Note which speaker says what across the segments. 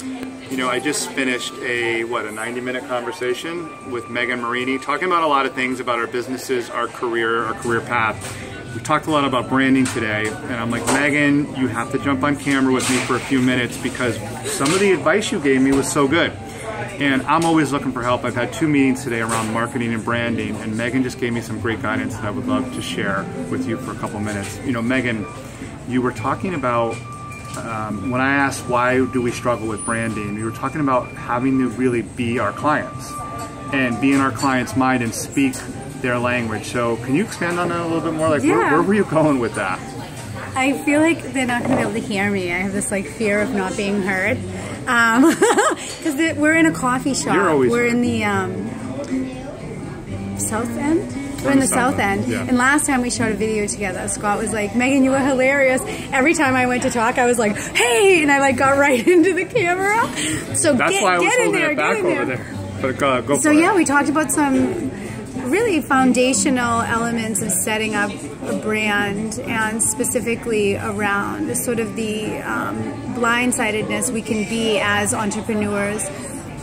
Speaker 1: You know, I just finished a 90-minute conversation with Marini, talking about a lot of things about our businesses, our career path. We talked a lot about branding today, and I'm like, Megan, you have to jump on camera with me for a few minutes because some of the advice you gave me was so good. And I'm always looking for help. I've had 2 meetings today around marketing and branding, and Megan just gave me some great guidance that I would love to share with you for a couple minutes. You know, Megan, you were talking about, when I asked why do we struggle with branding, you were talking about having to really be our clients and be in our clients' mind and speak their language. So can you expand on that a little bit more? Like, where were you going with that?
Speaker 2: I feel like they're not going to be able to hear me. I have this like fear of not being heard. Because we're in a coffee shop. We're in the South End. We're in the South End. Yeah. And last time we shot a video together, Scott was like, Megan, you were hilarious. Every time I went to talk, I was like, hey, and I like got right into the camera. So
Speaker 1: that's why I was holding it back over there. But go for it.
Speaker 2: So yeah, we talked about some really foundational elements of setting up a brand, and specifically around sort of the blindsidedness we can be as entrepreneurs,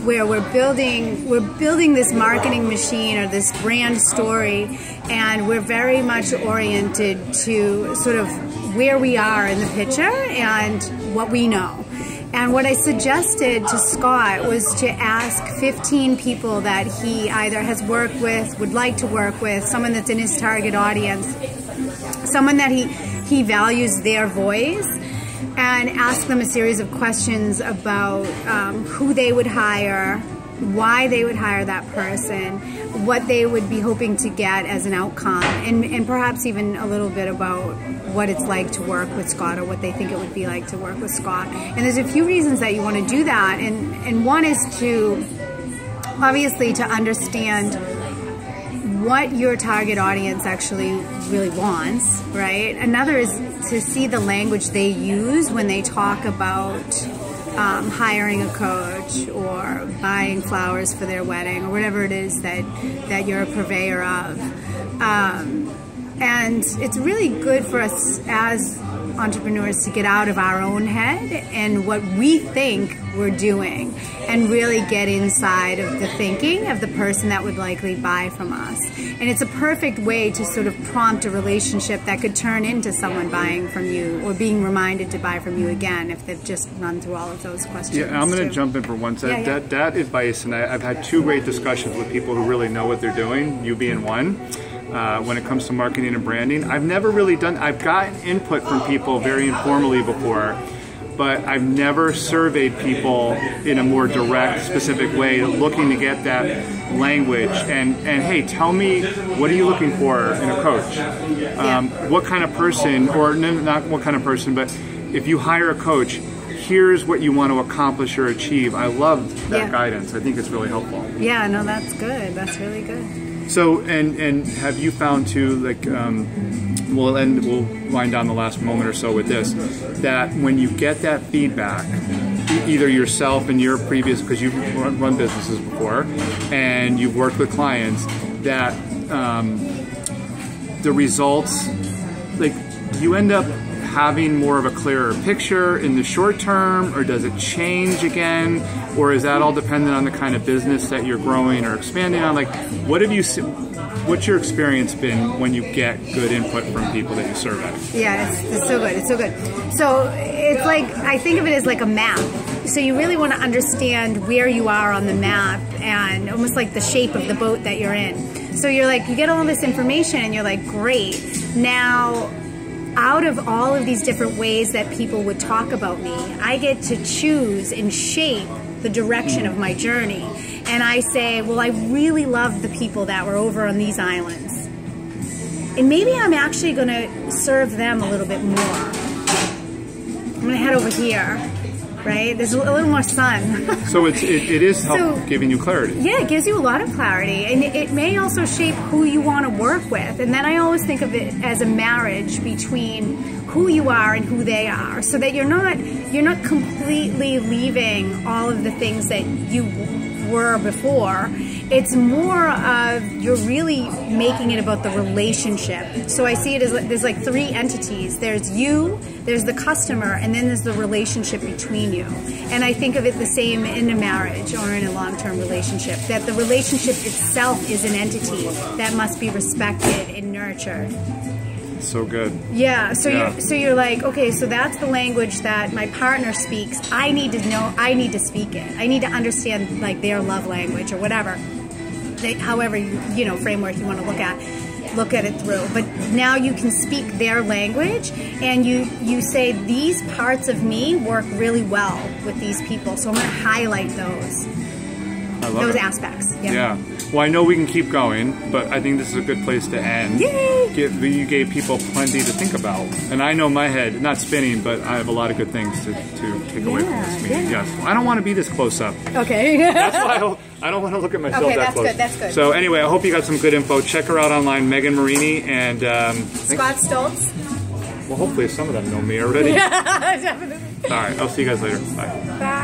Speaker 2: where we're building this marketing machine or this brand story, and we're very much oriented to sort of where we are in the picture and what we know. And what I suggested to Scott was to ask 15 people that he either has worked with, would like to work with, someone that's in his target audience, someone that he values their voice, and ask them a series of questions about who they would hire, why they would hire that person, what they would be hoping to get as an outcome, and perhaps even a little bit about what it's like to work with Scott, or what they think it would be like to work with Scott. And there's a few reasons that you want to do that, and one is to obviously to understand what your target audience actually really wants, right? Another is to see the language they use when they talk about hiring a coach or buying flowers for their wedding or whatever it is that you're a purveyor of. And it's really good for us as entrepreneurs to get out of our own head and what we think we're doing, and really get inside of the thinking of the person that would likely buy from us. And it's a perfect way to sort of prompt a relationship that could turn into someone buying from you or being reminded to buy from you again if they've just run through all of those questions.
Speaker 1: Yeah, I'm going to jump in for one second. That advice, and I've had 2 great discussions with people who really know what they're doing, you being one. When it comes to marketing and branding, I've never really I've gotten input from people very informally before, but I've never surveyed people in a more direct, specific way, looking to get that language and hey, tell me, what are you looking for in a coach? What kind of person, or not what kind of person, but if you hire a coach, here's what you want to accomplish or achieve. I love that guidance. I think it's really helpful.
Speaker 2: Yeah, no, that's good. That's really good.
Speaker 1: So, and have you found too, like, we'll wind down the last moment or so with this, that when you get that feedback, either yourself and your previous, because you've run businesses before and you've worked with clients, that the results, like, do you end up having more of a clearer picture in the short term, or does it change again, or is that all dependent on the kind of business that you're growing or expanding on? Like, what's your experience been when you get good input from people that you survey?
Speaker 2: Yeah, it's so good. It's so good. So it's like, I think of it as like a map. So you really want to understand where you are on the map, and almost like the shape of the boat that you're in. So you're like, you get all this information and you're like, great. Now, out of all of these different ways that people would talk about me, I get to choose and shape the direction of my journey. And I say, well, I really love the people that were over on these islands. And maybe I'm actually going to serve them a little bit more. I'm going to head over here, right? There's a little more sun.
Speaker 1: So it is giving you clarity.
Speaker 2: Yeah, it gives you a lot of clarity. And it may also shape who you want to work with. And then I always think of it as a marriage between who you are and who they are, so that you're not completely leaving all of the things that you were before. It's more of you're really making it about the relationship. So I see it as there's like three entities. There's you, there's the customer, and then there's the relationship between you. And I think of it the same in a marriage or in a long-term relationship, that the relationship itself is an entity that must be respected and nurtured.
Speaker 1: So good.
Speaker 2: Yeah. So you're like, okay, so that's the language that my partner speaks. I need to know. I need to speak it. I need to understand like their love language or whatever. However framework you want to look at it through. But now you can speak their language, and you say these parts of me work really well with these people. So I'm going to highlight those aspects.
Speaker 1: Yeah. Well, I know we can keep going, but I think this is a good place to end.
Speaker 2: Yay!
Speaker 1: You gave people plenty to think about. And I know my head, not spinning, but I have a lot of good things to take away from this meeting.
Speaker 2: Yeah.
Speaker 1: Yes. I don't want to be this close up.
Speaker 2: Okay.
Speaker 1: That's why I don't want to look at myself that close.
Speaker 2: Okay, that's good.
Speaker 1: So anyway, I hope you got some good info. Check her out online, Megan Marini, and
Speaker 2: Scott Stolze.
Speaker 1: Well, hopefully some of them know me already.
Speaker 2: Yeah, definitely.
Speaker 1: All right, I'll see you guys later. Bye.
Speaker 2: Bye.